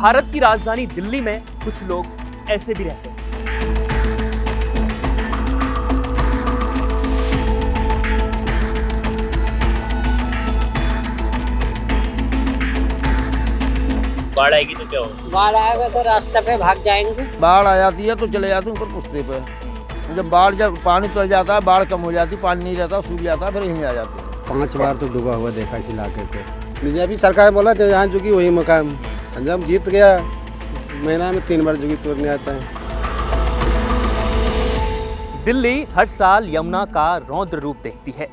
भारत की राजधानी दिल्ली में कुछ लोग ऐसे भी रहते हैं। बाढ़ आएगी तो क्या होगा? बाढ़ आएगा तो रास्ते पे भाग जाएंगे। बाढ़ आ जाती है तो चले जाते हैं ऊपर पुश्ते पे। जब पानी चल जाता है, बाढ़ कम हो जाती, पानी नहीं रहता, सूख जाता है, फिर यहीं आ जाते हैं। 5 बार तो डूबा हुआ देखा इस इलाके को। बीजेपी सरकार बोला तो यहाँ चुकी वही मकान, जब जीत गया महीना में 3 बार चुकी तोड़ने आता है। दिल्ली हर साल यमुना का रौद्र रूप देखती है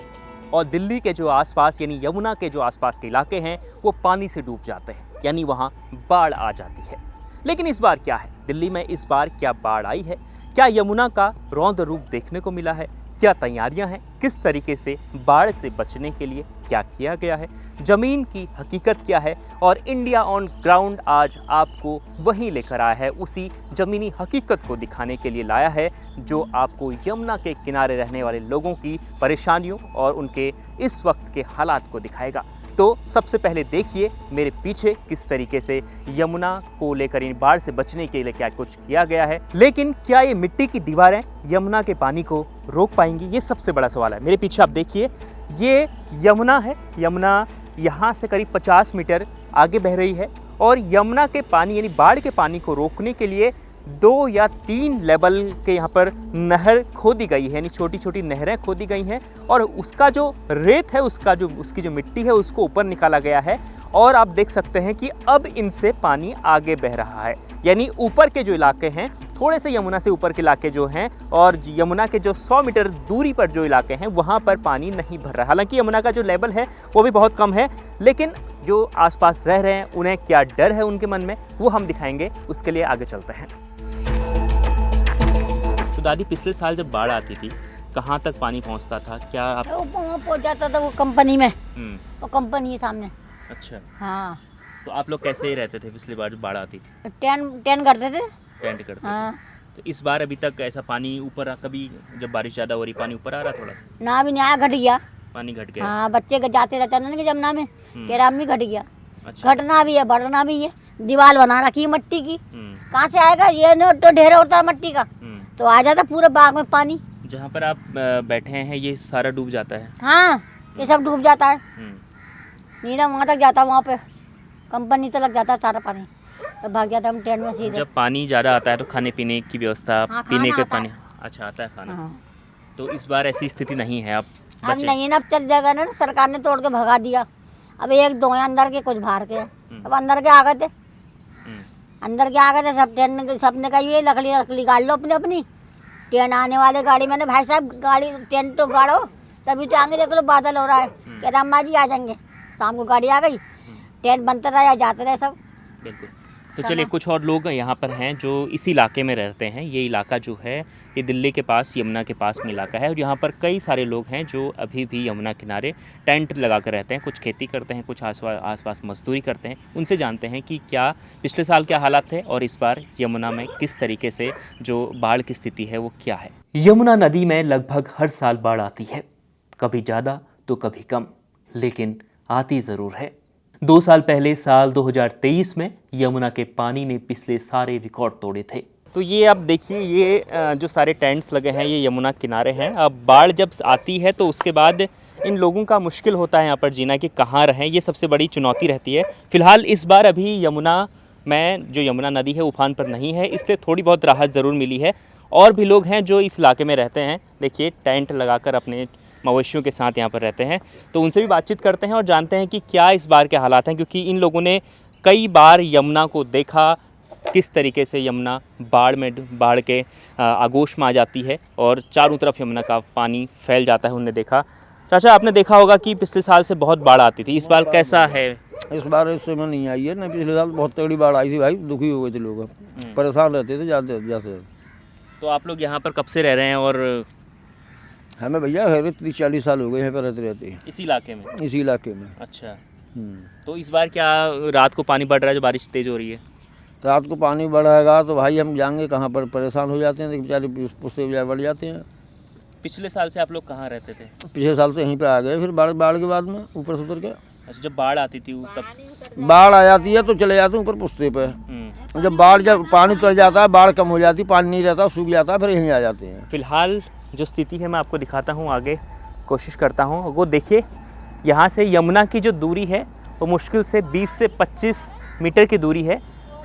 और दिल्ली के जो आसपास यानी यमुना के जो आसपास के इलाके हैं वो पानी से डूब जाते हैं, यानी वहाँ बाढ़ आ जाती है। लेकिन इस बार क्या है? दिल्ली में इस बार क्या बाढ़ आई है? क्या यमुना का रौद्र रूप देखने को मिला है? क्या तैयारियां हैं? किस तरीके से बाढ़ से बचने के लिए क्या किया गया है? ज़मीन की हकीकत क्या है? और इंडिया ऑन ग्राउंड आज आपको वहीं लेकर आया है, उसी ज़मीनी हकीकत को दिखाने के लिए लाया है जो आपको यमुना के किनारे रहने वाले लोगों की परेशानियों और उनके इस वक्त के हालात को दिखाएगा। तो सबसे पहले देखिए मेरे पीछे किस तरीके से यमुना को लेकर इन बाढ़ से बचने के लिए क्या कुछ किया गया है। लेकिन क्या ये मिट्टी की दीवारें यमुना के पानी को रोक पाएंगी? ये सबसे बड़ा सवाल है। मेरे पीछे आप देखिए, ये यमुना है। यमुना यहाँ से करीब 50 मीटर आगे बह रही है और यमुना के पानी यानी बाढ़ के पानी को रोकने के लिए 2 या 3 लेवल के यहाँ पर नहर खोदी गई है, यानी छोटी छोटी नहरें खोदी गई हैं और उसका जो रेत है, उसकी जो मिट्टी है उसको ऊपर निकाला गया है। और आप देख सकते हैं कि अब इनसे पानी आगे बह रहा है, यानी ऊपर के जो इलाके हैं, थोड़े से यमुना से ऊपर के इलाके जो हैं और यमुना के जो 100 मीटर दूरी पर जो इलाके हैं वहाँ पर पानी नहीं भर रहा है। हालांकि यमुना का जो लेवल है वो भी बहुत कम है, लेकिन जो आसपास रह रहे हैं उन्हें क्या डर है उनके मन में वो हम दिखाएंगे। उसके लिए आगे चलते हैं। तो दादी, पिछले साल जब बाढ़ आती थी कहाँ तक पानी पहुँचता था? क्या आप वहाँ पहुँच जाता था वो कंपनी में, वो कंपनी है सामने। अच्छा, हाँ। तो आप लोग कैसे ही रहते थे पिछली बार जब बाढ़ आती थी? टेन करते थे। टेंट करते हाँ। थे। तो इस बार अभी तक ऐसा पानी ऊपर कभी जब बारिश ज़्यादा हो रही पानी ऊपर आ रहा थोड़ा सा? ना भी नहीं आया, घट गया पानी घट गया। हाँ, बच्चे जाते रहते ना कि जमुना में, केराम में घट गया। अच्छा। घटना भी है, बढ़ना भी है। दीवार बना रखी है मट्टी की, हम्म, कहाँ से आएगा? ये न तो ढेर होता है मट्टी का, तो आ जाता पूरे बाग में पानी। जहाँ पर आप बैठे हैं ये सारा डूब जाता है? हाँ, ये सब डूब जाता है। हम्म। नीरा वहाँ तक जाता है, वहाँ पे कंपनी तक लग जाता है सारा पानी, तो भाग जाता है हम ट्रेन में सीधे। जब पानी ज़्यादा आता है तो खाने पीने की व्यवस्था, हाँ, पीने खाना के आता पानी? है। अच्छा, आता है खाना। हाँ। तो इस बार ऐसी स्थिति नहीं है, आप अब बचे? नहीं ना, अब चल जाएगा ना, सरकार ने तोड़ के भगा दिया। अब 1-2 हैं अंदर के, कुछ बाहर के। अब अंदर के आ गए थे, अंदर के आ गए थे सब। ट्रेन सबने कहा ये लकड़ी गाड़ लो अपनी अपनी। ट्रेन आने वाले गाड़ी मैंने, भाई साहब गाड़ी ट्रेन तो गाड़ो, तभी तो आगे देख लो बादल हो रहा है। कह रहा अम्मा जी आ जाएंगे। शाम को गाड़ी आ गई, ट्रेन बनते रहे, जाते रहे सब। बिल्कुल। तो चलिए, कुछ और लोग यहाँ पर हैं जो इस इलाके में रहते हैं। ये इलाका जो है ये दिल्ली के पास, यमुना के पास में इलाका है और यहाँ पर कई सारे लोग हैं जो अभी भी यमुना किनारे टेंट लगा कर रहते हैं। कुछ खेती करते हैं, कुछ आसपास मजदूरी करते हैं। उनसे जानते हैं कि क्या पिछले साल क्या हालात थे और इस बार यमुना में किस तरीके से जो बाढ़ की स्थिति है वो क्या है। यमुना नदी में लगभग हर साल बाढ़ आती है, कभी ज़्यादा तो कभी कम, लेकिन आती ज़रूर है। 2 साल पहले साल 2023 में यमुना के पानी ने पिछले सारे रिकॉर्ड तोड़े थे। तो ये आप देखिए, ये जो सारे टेंट्स लगे हैं ये यमुना किनारे हैं। अब बाढ़ जब आती है तो उसके बाद इन लोगों का मुश्किल होता है यहाँ पर जीना कि कहाँ रहें, ये सबसे बड़ी चुनौती रहती है। फिलहाल इस बार अभी यमुना में जो यमुना नदी है उफान पर नहीं है, इसलिए थोड़ी बहुत राहत ज़रूर मिली है। और भी लोग हैं जो इस इलाके में रहते हैं, देखिए टेंट लगाकर अपने मवेशियों के साथ यहाँ पर रहते हैं। तो उनसे भी बातचीत करते हैं और जानते हैं कि क्या इस बार के हालात हैं, क्योंकि इन लोगों ने कई बार यमुना को देखा, किस तरीके से यमुना बाढ़ के आगोश में आ जाती है और चारों तरफ यमुना का पानी फैल जाता है। उन्होंने देखा। चाचा, आपने देखा होगा कि पिछले साल से बहुत बाढ़ आती थी, इस बार कैसा है? इस बार इस समय नहीं आई है ना, पिछले साल बहुत तगड़ी बाढ़ आई थी भाई, दुखी हो गए थे लोग, परेशान रहते थे जाते। तो आप लोग यहाँ पर कब से रह रहे हैं? और हमें भैया 30-40 साल हो गए यहाँ पर रहते इसी इलाके में? इसी इलाके में। अच्छा। तो इस बार क्या रात को पानी बढ़ रहा है जो बारिश तेज़ हो रही है? रात को पानी बढ़ेगा तो भाई हम जाएंगे कहाँ पर, परेशान हो जाते हैं, बेचारे पुस्ते बजाय बढ़ जाते हैं। पिछले साल से आप लोग कहाँ रहते थे? पिछले साल से यहीं पे आ गए, फिर बाढ़ के बाद में ऊपर से उतर के। अच्छा, जब बाढ़ आती थी तब? बाढ़ आ जाती है तो चले जाते हैं ऊपर पुस्ते पे। जब पानी उतर जाता है, बाढ़ कम हो जाती, पानी नहीं रहता, सूख जाता है, फिर यहीं आ जाते हैं। फिलहाल जो स्थिति है मैं आपको दिखाता हूँ, आगे कोशिश करता हूँ। वो देखिए, यहाँ से यमुना की जो दूरी है वो मुश्किल से 20 से 25 मीटर की दूरी है।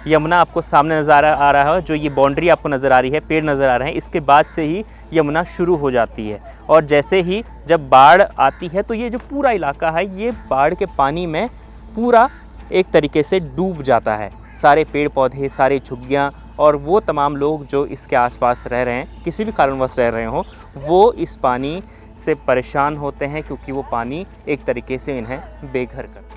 यमुना आपको सामने नज़र आ रहा है, जो ये बाउंड्री आपको नज़र आ रही है, पेड़ नज़र आ रहे हैं, इसके बाद से ही यमुना शुरू हो जाती है। और जैसे ही जब बाढ़ आती है तो ये जो पूरा इलाका है ये बाढ़ के पानी में पूरा एक तरीके से डूब जाता है। सारे पेड़ पौधे, सारे झुग्गियाँ और वो तमाम लोग जो इसके आसपास रह रहे हैं, किसी भी कारणवश रह रहे हों, वो इस पानी से परेशान होते हैं, क्योंकि वो पानी एक तरीके से इन्हें बेघर करता है।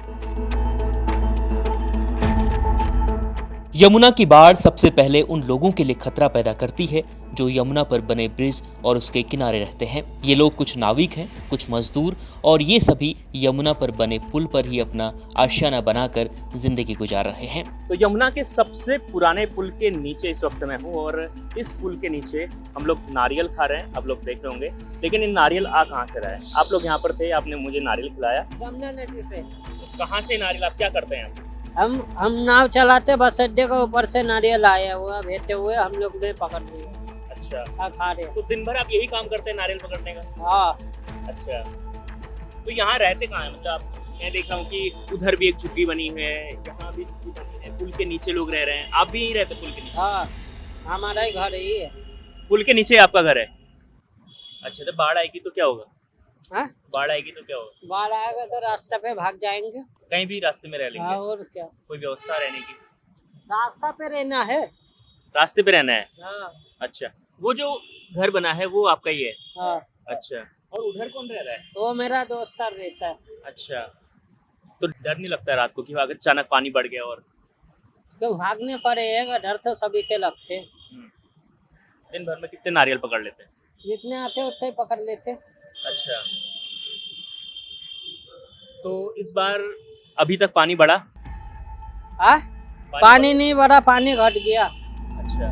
यमुना की बाढ़ सबसे पहले उन लोगों के लिए खतरा पैदा करती है जो यमुना पर बने ब्रिज और उसके किनारे रहते हैं। ये लोग कुछ नाविक हैं, कुछ मजदूर, और ये सभी यमुना पर बने पुल पर ही अपना आशियाना बनाकर जिंदगी गुजार रहे हैं। तो यमुना के सबसे पुराने पुल के नीचे इस वक्त मैं हूँ, और इस पुल के नीचे हम लोग नारियल खा रहे हैं। आप लोग देख रहे होंगे, लेकिन इन नारियल आ कहाँ से रहा है? आप लोग यहाँ पर थे, आपने मुझे नारियल खिलाया। गंगा नदी से। तो कहाँ से नारियल, आप क्या करते हैं? हम नाव चलाते, बस अड्डे के ऊपर से नारियल आया हुआ भेजते हुए हम लोग ने पकड़ लिया। अच्छा, खा रहे। तो दिन भर आप यही काम करते हैं, नारियल पकड़ने का? हाँ। अच्छा, तो यहाँ रहते कहाँ हैं? मतलब आप, मैं देख रहा हूँ कि उधर भी एक झुग्गी बनी हुई है, यहाँ भी झुग्गी बनी है, पुल के नीचे लोग रह रहे हैं। आप भी यहीं रहते पुल के नीचे? हाँ, हमारा ही घर यही है। पुल के नीचे आपका घर है? अच्छा, तो बाढ़ आएगी तो क्या होगा? हाँ? बाढ़ आएगी तो क्या होगा? बाढ़ आएगा तो रास्ते पे भाग जाएंगे। कहीं भी रास्ते में रह लेंगे? हाँ, और क्या, कोई व्यवस्था रहने की? रास्ता पे रहना है। रास्ते पे रहना है? हाँ। अच्छा, वो जो घर बना है वो आपका ही है? हाँ। अच्छा, और उधर कौन रह रहा है? वो मेरा दोस्त रहता है। अच्छा, तो डर नहीं लगता है रात को कि अगर अचानक पानी बढ़ गया? और क्यों भागने पड़ेगा, डर तो सभी के लगते हैं। दिन भर में कितने नारियल पकड़ लेते हैं? जितने आते उतने पकड़ लेते। अच्छा, तो इस बार अभी तक पानी बढ़ा? हाँ, पानी नहीं बढ़ा, पानी घट गया। अच्छा,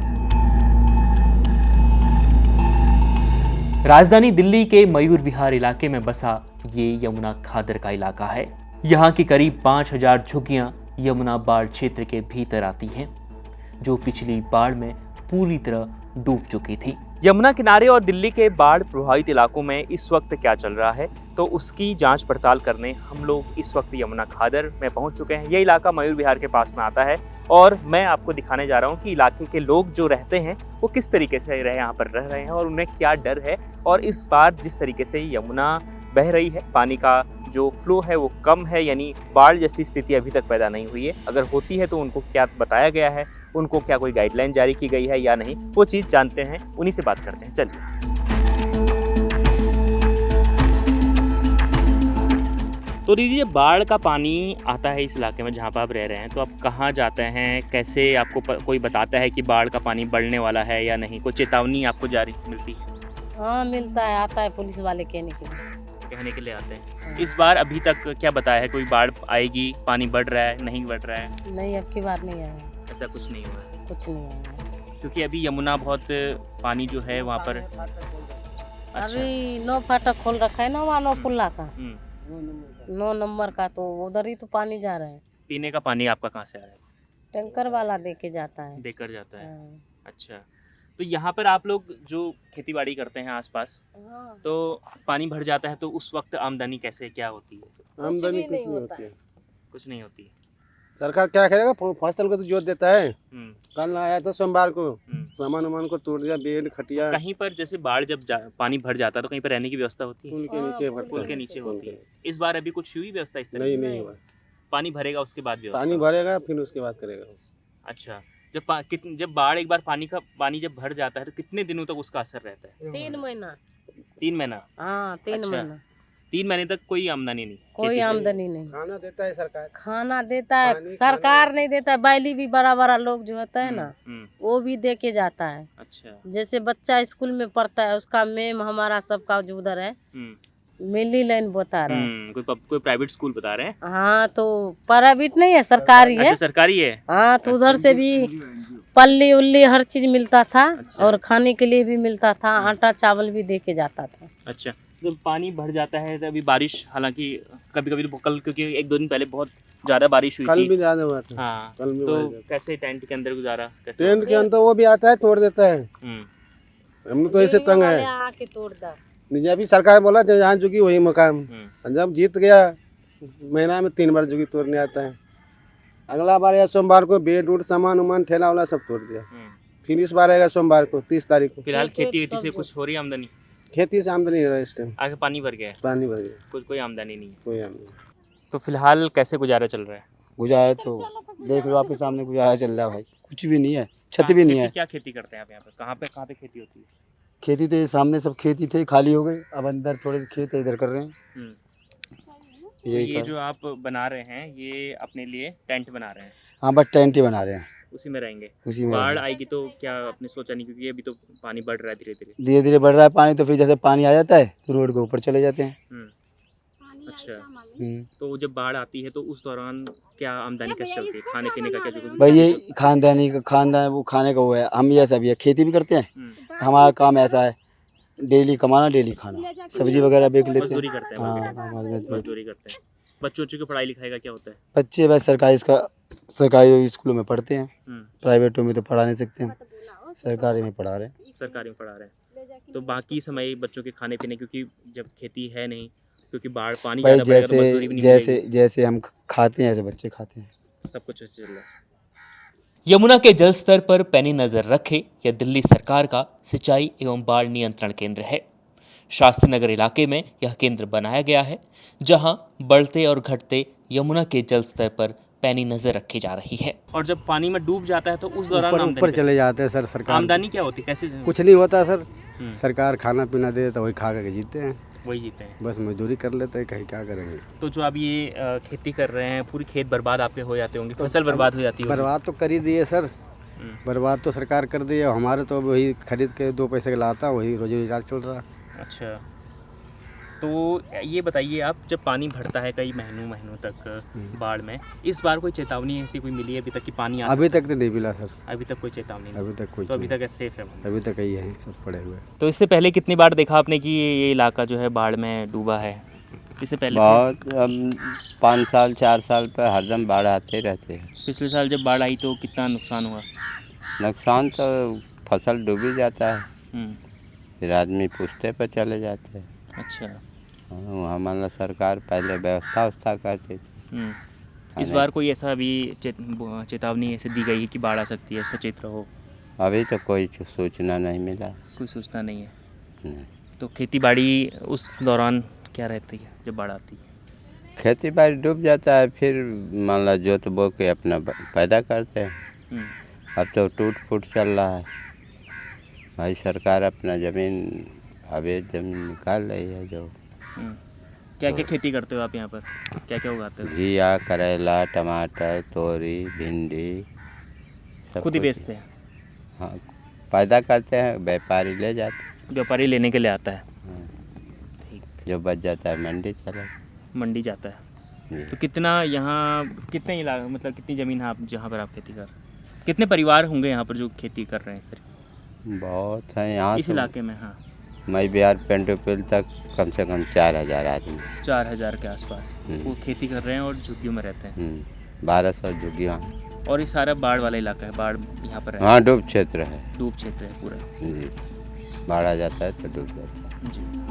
राजधानी दिल्ली के मयूर विहार इलाके में बसा ये यमुना खादर का इलाका है। यहाँ की करीब 5000 झुग्गियाँ यमुना बाढ़ क्षेत्र के भीतर आती हैं, जो पिछली बाढ़ में पूरी तरह डूब चुकी थी। यमुना किनारे और दिल्ली के बाढ़ प्रभावित इलाकों में इस वक्त क्या चल रहा है, तो उसकी जांच पड़ताल करने हम लोग इस वक्त यमुना खादर में पहुंच चुके हैं। यह इलाका मयूर विहार के पास में आता है, और मैं आपको दिखाने जा रहा हूं कि इलाके के लोग जो रहते हैं वो किस तरीके से यहाँ पर रह रहे हैं और उन्हें क्या डर है। और इस बार जिस तरीके से यमुना बह रही है, पानी का जो फ्लो है वो कम है, यानी बाढ़ जैसी स्थिति अभी तक पैदा नहीं हुई है। अगर होती है तो उनको क्या बताया गया है, उनको क्या कोई गाइडलाइन जारी की गई है या नहीं, वो चीज़ जानते हैं, उन्हीं से बात करते हैं। चलिए। तो दीदी, जब बाढ़ का पानी आता है इस इलाके में जहाँ पर आप रह रहे हैं, तो आप कहाँ जाते हैं? कैसे आपको कोई बताता है कि बाढ़ का पानी बढ़ने वाला है या नहीं? कोई चेतावनी आपको जारी मिलती है? हाँ, मिलता है, आता है पुलिस वाले कहने के लिए आते हैं। इस बार अभी तक क्या बताया है? कोई बाढ़ आएगी, पानी बढ़ रहा है, नहीं बढ़ रहा है? नहीं, अब की बार नहीं आया। ऐसा कुछ नहीं हुआ है? कुछ नहीं आया, क्योंकि अभी यमुना बहुत पानी जो है वहाँ पर। अच्छा। अभी 9 फाटक खोल रखा है ना, वहाँ 9 पुल्ला का, 9 नंबर का, तो उधर ही तो पानी जा रहा है। पीने का पानी आपका कहाँ से आ रहा है? टैंकर वाला देके जाता है। देकर जाता है। हाँ। अच्छा, तो यहाँ पर आप लोग जो खेती बाड़ी करते हैं आसपास, हाँ। तो पानी भर जाता है तो उस वक्त आमदनी कैसे, क्या होती है? आमदनी कुछ नहीं होती है। कुछ नहीं होती है। सरकार क्या करेगा, फसल को तो जोत देता है। कल आया था सोमवार को, सामान वामान को तोड़ दिया, बेड खटिया। कहीं पर जैसे बाढ़ जब पानी भर जाता है तो कहीं पर रहने की व्यवस्था होती है? पुल के नीचे पुल के नीचे होती है। इस बार अभी कुछ हुई व्यवस्था इस तरह? नहीं हुआ। पानी भरेगा उसके बाद व्यवस्था? पानी भरेगा फिर उसके बाद करेगा। अच्छा, जब बाढ़ एक बार पानी जब भर जाता है तो कितने दिनों तक उसका असर रहता है? 3 महीना। 3 महीना? हाँ, 3 अच्छा। महीना। 3 महीने तक कोई आमदनी नहीं? कोई आमदनी नहीं। खाना देता है सरकार। खाना देता है सरकार, नहीं देता। बैली भी बड़ा लोग जो होता है ना, वो भी दे के जाता है। अच्छा। जैसे बच्चा स्कूल में पढ़ता है, उसका मेम हमारा सबका जो उधर है, मिली लाइन बता रहा है। कोई प्राइवेट स्कूल बता रहे हैं? हाँ, तो प्राइवेट नहीं है, सरकारी है। अच्छा, सरकारी है। हाँ, तो उधर से भी पल्ली उल्ली हर चीज मिलता था। अच्छा। और खाने के लिए भी मिलता था, आटा चावल भी दे के जाता था। अच्छा, जब पानी भर जाता है तो अभी बारिश, हालांकि कभी कभी तो कल, क्योंकि एक दो दिन पहले बहुत ज़्यादा बारिश हुई कल थी। भी ज्यादा हुआ था। हाँ, कल भी तो हुआ था। कैसे टेंट के अंदर गुजारा कैसे? टेंट के अंदर वो भी आता है, तोड़ देता है। हम तो ऐसे तंग है। आके तोड़ता। जब भी सरकार बोला जो यहाँ झुकी वही मकान, जब जीत गया महीना में 3 बार झुकी तोड़ने आता है। अगला बार या सोमवार को बेड उड सामान उमान ठेला वाला सब तोड़ दिया। फिर इस बार आएगा सोमवार को 30 तारीख को। फिलहाल खेती वेती से कुछ हो रही है आमदनी? खेती से आमदनी नहीं रहा इस टाइम, आगे पानी भर गया है, पानी भर गया, कोई आमदनी नहीं है। कोई आमदनी। तो फिलहाल कैसे गुजारा चल रहा है? गुजारा तो देख लो आपके सामने, गुजारा चल रहा है भाई, कुछ भी नहीं है, छत भी नहीं है। क्या खेती करते हैं आप यहाँ पे? कहाँ पे खेती होती है? खेती तो ये सामने सब खेती थे, खाली हो गए, अब अंदर थोड़े से खेत है, इधर कर रहे हैं। तो ये जो आप बना रहे हैं, ये अपने लिए टेंट बना रहे हैं? हाँ, बस टेंट ही बना रहे हैं, उसी में रहेंगे? उसी में। बाढ़ आएगी तो क्या आपने सोचा नहीं? क्योंकि अभी तो पानी बढ़ रहा है धीरे धीरे। धीरे धीरे बढ़ रहा है पानी, तो फिर जैसे पानी आ जाता है तो रोड के ऊपर चले जाते हैं। अच्छा, तो जब बाढ़ आती है तो उस दौरान क्या आमदनी कैसे चलती है? खाने पीने का क्या? भाई ये खानदान वो खाने का वो है। हम ये सब ये खेती भी करते हैं, हमारा काम ऐसा है, डेली कमाना डेली खाना, सब्जी वगैरह बेच लेते मजदूरी हैं। करते हैं? हाँ, मजदूरी करते हैं। बच्चों की पढ़ाई लिखाई का क्या होता है? बच्चे बस सरकारी स्कूलों में पढ़ते हैं, प्राइवेटों में तो पढ़ा नहीं सकते हैं, सरकारी में पढ़ा रहे हैं। सरकारी में पढ़ा रहे हैं। तो बाकी समय बच्चों के खाने पीने, क्योंकि जब खेती है नहीं, क्योंकि बाढ़ पानी भाई ज़्यादा बढ़ेगा तो मजदूरी भी नहीं मिलेगी। जैसे हम खाते हैं ऐसे बच्चे खाते हैं। सब कुछ ऐसे चल रहा है। यमुना के जल स्तर पर पैनी नजर रखे यह दिल्ली सरकार का सिंचाई एवं बाढ़ नियंत्रण केंद्र है। शास्त्री नगर इलाके में यह केंद्र बनाया गया है, जहां बढ़ते और घटते यमुना के जल स्तर पर पैनी नजर रखी जा रही है। और जब पानी में डूब जाता है तो उस दौरान ऊपर चले जाते हैं सर। सरकार आमदनी क्या होती है? कैसे? कुछ नहीं होता सर, सरकार खाना पीना दे तो वही खा करके जीते हैं, वही जीते हैं, बस मजदूरी कर लेते हैं, कहीं क्या करेंगे। तो जो आप ये खेती कर रहे हैं, पूरी खेत बर्बाद आपके हो जाते होंगे, फसल बर्बाद हो जाती है? बर्बाद तो कर ही दिए सर, बर्बाद तो सरकार कर दी है। हमारे तो वही खरीद के 2 पैसे का लाता, वही रोजी रोजगार चल रहा। अच्छा, तो ये बताइए आप, जब पानी भरता है कई महीनों तक बाढ़ में, इस बार कोई चेतावनी ऐसी कोई मिली है अभी तक कि पानी आ? अभी तक तो नहीं मिला सर, अभी तक कोई चेतावनी नहीं? अभी तक कोई तो अभी तक सेफ है? अभी तक यही है सब पड़े हुए। तो इससे पहले कितनी बार देखा आपने कि ये इलाका जो है बाढ़ में डूबा है? इससे पहले बहुत 5 साल 4 साल पर हरदम बाढ़ आते रहते हैं। पिछले साल जब बाढ़ आई तो कितना नुकसान हुआ? नुकसान तो फसल डूब ही जाता है, फिर आदमी पुश्ते पर चले जाते हैं। अच्छा, वहाँ मतलब सरकार पहले व्यवस्था करती थी। इस बार कोई ऐसा अभी चेतावनी ऐसे दी गई है कि बाढ़ आ सकती है, सचेत रहो? अभी तो कोई सूचना नहीं मिला। कोई सूचना नहीं है? नहीं। तो खेती बाड़ी उस दौरान क्या रहती है जब बाढ़ आती है? खेती बाड़ी डूब जाता है, फिर मान लो जोत बो के अपना पैदा करते हैं। अब तो टूट फूट चल रहा है भाई, सरकार अपना ज़मीन अवैध ज़मीन निकाल रही है। जो क्या क्या खेती करते हो आप यहाँ पर? क्या क्या उगाते हो? घिया, करेला, टमाटर, तोरी, भिंडी सब खुद ही कुछ। बेचते हैं? हाँ, पैदा करते हैं, व्यापारी ले जाते हैं। व्यापारी लेने के लिए आता है? हाँ। ठीक, जो बच जाता है मंडी चला मंडी जाता है। जी। तो कितना यहाँ, कितने इलाका, मतलब कितनी ज़मीन है आप जहाँ पर आप खेती कर, कितने परिवार होंगे यहाँ पर जो खेती कर रहे हैं सर बहुत है यहाँ इस इलाके में? हाँ, मई बिहार पेंटोपिल तक कम से कम 4000 आदमी। 4000 के आसपास वो खेती कर रहे हैं और झुग्गियों में रहते हैं। 1200 झुग्गियाँ। और ये सारा बाढ़ वाला इलाका है? बाढ़ यहाँ पर है? हाँ, डूब क्षेत्र है। डूब क्षेत्र है पूरा? जी, बाढ़ आ जाता है तो डूब जाता है। जी।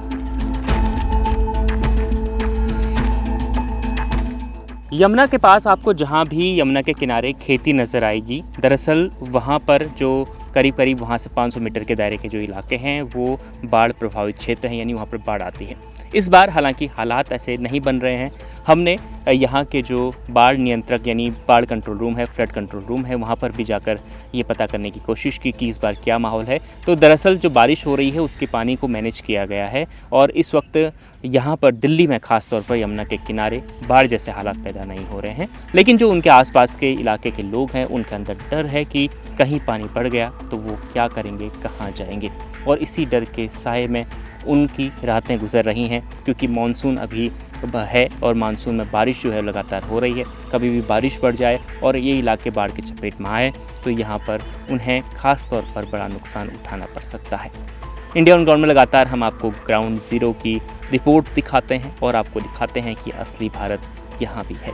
यमुना के पास आपको जहाँ भी यमुना के किनारे खेती नज़र आएगी, दरअसल वहाँ पर जो करीब करीब वहाँ से 500 मीटर के दायरे के जो इलाके हैं वो बाढ़ प्रभावित क्षेत्र हैं, यानी वहाँ पर बाढ़ आती है। इस बार हालांकि हालात ऐसे नहीं बन रहे हैं। हमने यहाँ के जो बाढ़ नियंत्रक यानी बाढ़ कंट्रोल रूम है, फ्लड कंट्रोल रूम है, वहाँ पर भी जाकर ये पता करने की कोशिश की कि इस बार क्या माहौल है। तो दरअसल जो बारिश हो रही है उसके पानी को मैनेज किया गया है और इस वक्त यहाँ पर दिल्ली में ख़ास तौर पर यमुना के किनारे बाढ़ जैसे हालात पैदा नहीं हो रहे हैं। लेकिन जो उनके आसपास के इलाके के लोग हैं उनके अंदर डर है कि कहीं पानी बढ़ गया तो वो क्या करेंगे, कहाँ जाएंगे, और इसी डर के साए में उनकी रातें गुजर रही हैं क्योंकि मानसून अभी है और मानसून में बारिश जो है लगातार हो रही है। कभी भी बारिश बढ़ जाए और ये इलाके बाढ़ की चपेट में आए तो यहाँ पर उन्हें ख़ास तौर पर बड़ा नुकसान उठाना पड़ सकता है। इंडिया ऑन ग्राउंड में लगातार हम आपको ग्राउंड ज़ीरो की रिपोर्ट दिखाते हैं और आपको दिखाते हैं कि असली भारत यहाँ भी है।